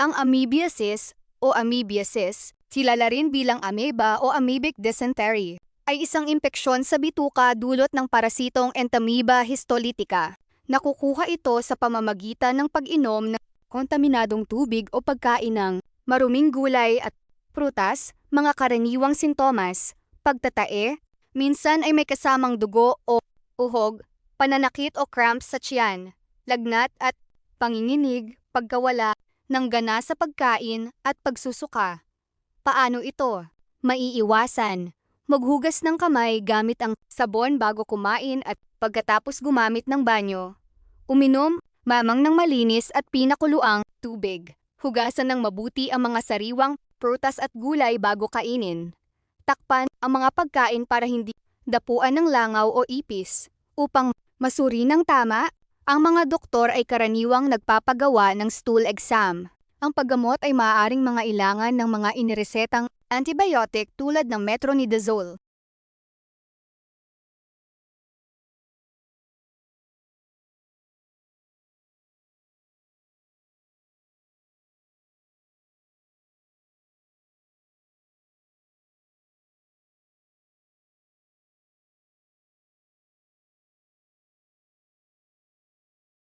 Ang amoebiasis o amoebiasis, kilala rin bilang amoeba o amoebic dysentery, ay isang impeksyon sa bituka dulot ng parasitong Entamoeba histolytica. Nakukuha ito sa pamamagitan ng pag-inom ng kontaminadong tubig o pagkain ng maruming gulay at prutas. Mga karaniwang sintomas: pagtatae, minsan ay may kasamang dugo o uhog, pananakit o cramps sa tiyan, lagnat at panginginig, pagkawala ng gana sa pagkain at pagsusuka. Paano ito maiiwasan? Maghugas ng kamay gamit ang sabon bago kumain at pagkatapos gumamit ng banyo. Uminom mamang ng malinis at pinakuluang tubig. Hugasan ng mabuti ang mga sariwang prutas at gulay bago kainin. Takpan ang mga pagkain para hindi dapuan ng langaw o ipis. Upang masuri ng tama, ang mga doktor ay karaniwang nagpapagawa ng stool exam. Ang paggamot ay maaaring mangailangan ng mga iniresetang antibiotic tulad ng metronidazole.